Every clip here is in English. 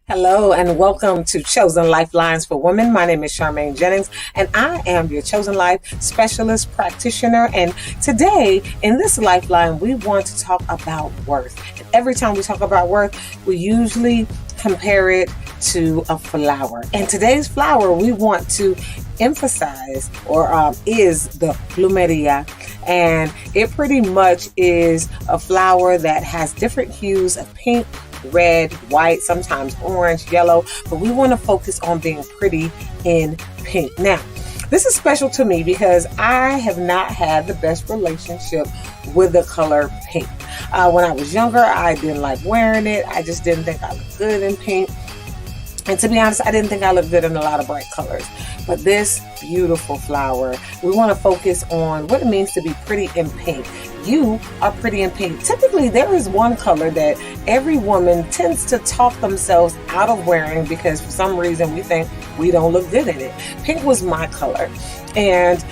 Hello and welcome to Chosen Lifelines for Women. My name is Charmaine Jennings and I am your Chosen Life Specialist Practitioner. And today in this Lifeline, we want to talk about worth. And every time we talk about worth, we usually compare it to a flower. And today's flower we want to emphasize is the plumeria. And it pretty much is a flower that has different hues of pink, red, white, sometimes orange, yellow, but we want to focus on being pretty in pink. Now, this is special to me because I have not had the best relationship with the color pink. When I was younger, I didn't like wearing it. I just didn't think I looked good in pink. And to be honest, I didn't think I looked good in a lot of bright colors. But this beautiful flower, we want to focus on what it means to be pretty in pink. You are pretty in pink. Typically, there is one color that every woman tends to talk themselves out of wearing because for some reason we think we don't look good in it. Pink was my color. And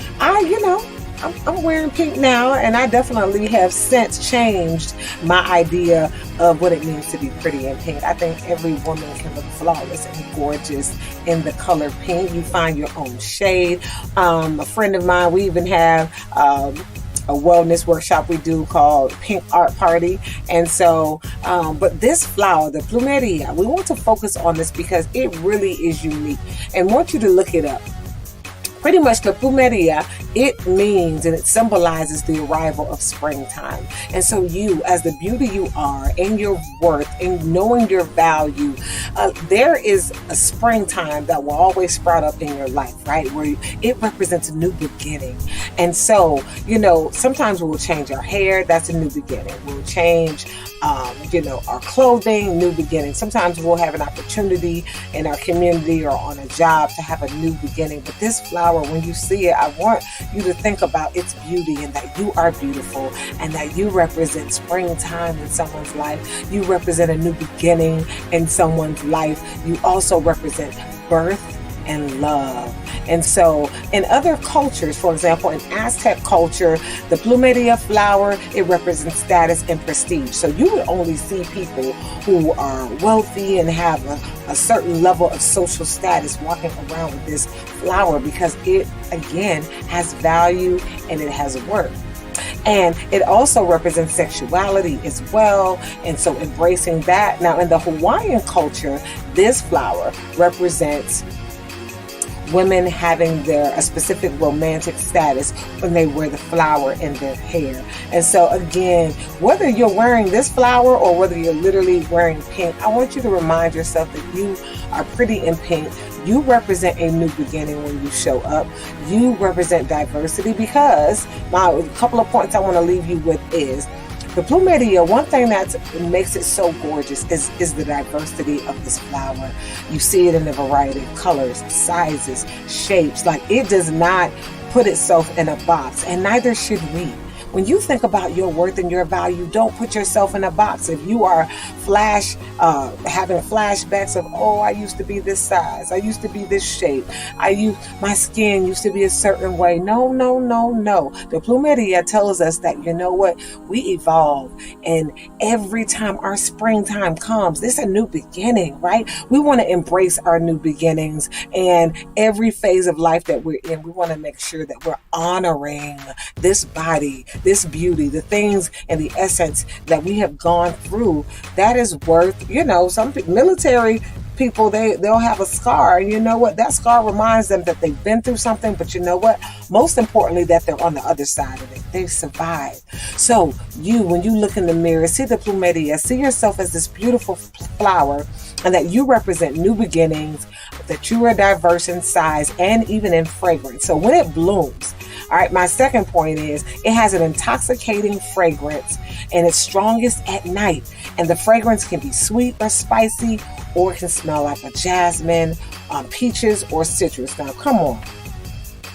I'm wearing pink now, and I definitely have since changed my idea of what it means to be pretty in pink. I think every woman can look flawless and gorgeous in the color pink. You find your own shade. A friend of mine, we even have a wellness workshop we do called Pink Art Party. And so, but this flower, the plumeria, we want to focus on this because it really is unique and want you to look it up. Pretty much the plumeria, it means and it symbolizes the arrival of springtime. And so you, as the beauty you are and your worth and knowing your value, there is a springtime that will always sprout up in your life, right? Where it represents a new beginning. And so, sometimes we'll change our hair. That's a new beginning. We'll change, our clothing, new beginning. Sometimes we'll have an opportunity in our community or on a job to have a new beginning. But this flower, when you see it, I want you to think about its beauty and that you are beautiful and that you represent springtime in someone's life. You represent a new beginning in someone's life. You also represent birth and love. And so in other cultures, for example, in Aztec culture, the plumeria flower, it represents status and prestige. So you would only see people who are wealthy and have a certain level of social status walking around with this flower because it, again, has value and it has worth. And it also represents sexuality as well. And so embracing that. Now, in the Hawaiian culture, this flower represents women having a specific romantic status when they wear the flower in their hair. And so again, whether you're wearing this flower or whether you're literally wearing pink, I want you to remind yourself that you are pretty in pink. You represent a new beginning when you show up. You represent diversity because a couple of points I want to leave you with is the plumeria. One thing that makes it so gorgeous is the diversity of this flower. You see it in a variety of colors, sizes, shapes. Like, it does not put itself in a box, and neither should we. When you think about your worth and your value, don't put yourself in a box. If you are having flashbacks of, I used to be this size, I used to be this shape, my skin used to be a certain way. No. The plumeria tells us that, we evolve, and every time our springtime comes, this is a new beginning, right? We want to embrace our new beginnings, and every phase of life that we're in, we want to make sure that we're honoring this body, this beauty, the things and the essence that we have gone through. That is worth, some military people, they'll have a scar. And you know what? That scar reminds them that they've been through something. But you know what? Most importantly, that they're on the other side of it. They survived. So when you look in the mirror, see the plumeria, see yourself as this beautiful flower, and that you represent new beginnings, that you are diverse in size and even in fragrance. So when it blooms, all right, my second point is it has an intoxicating fragrance and it's strongest at night. And the fragrance can be sweet or spicy, or it can smell like a jasmine, peaches, or citrus. Now, come on.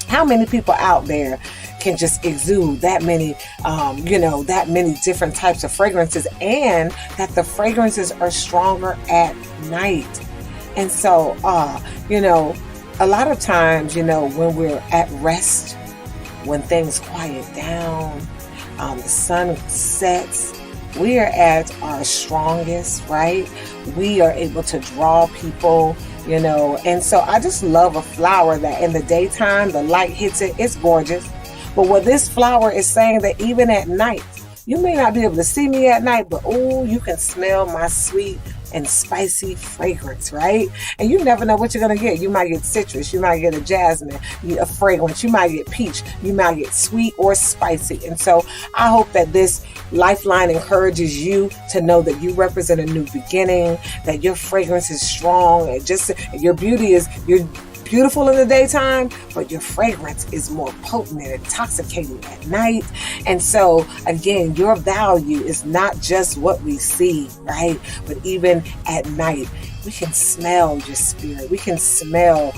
How many people out there can just exude that many, that many different types of fragrances, and that the fragrances are stronger at night? And so, a lot of times, when we're at rest, when things quiet down, the sun sets, we are at our strongest, right? We are able to draw people, and so I just love a flower that in the daytime, the light hits it, it's gorgeous. But what this flower is saying that even at night, you may not be able to see me at night, but you can smell my sweet and spicy fragrance, right? And you never know what you're going to get. You might get citrus, you might get a jasmine, a fragrance, you might get peach, you might get sweet or spicy. And so I hope that this Lifeline encourages you to know that you represent a new beginning, that your fragrance is strong, and just your beauty is, you're beautiful in the daytime, but your fragrance is more potent and intoxicating at night. And so again, your value is not just what we see, right? But even at night, we can smell your spirit. We can smell,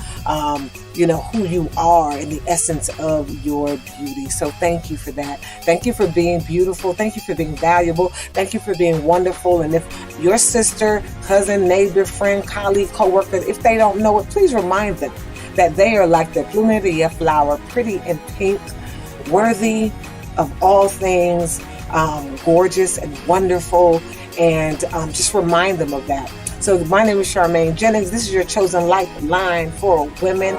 who you are and the essence of your beauty. So thank you for that. Thank you for being beautiful. Thank you for being valuable. Thank you for being wonderful. And if your sister, cousin, neighbor, friend, colleague, coworker, if they don't know it, please remind them that they are like the plumeria flower, pretty and pink, worthy of all things, gorgeous and wonderful. And just remind them of that. So my name is Charmaine Jennings. This is your chosen lifeline for women.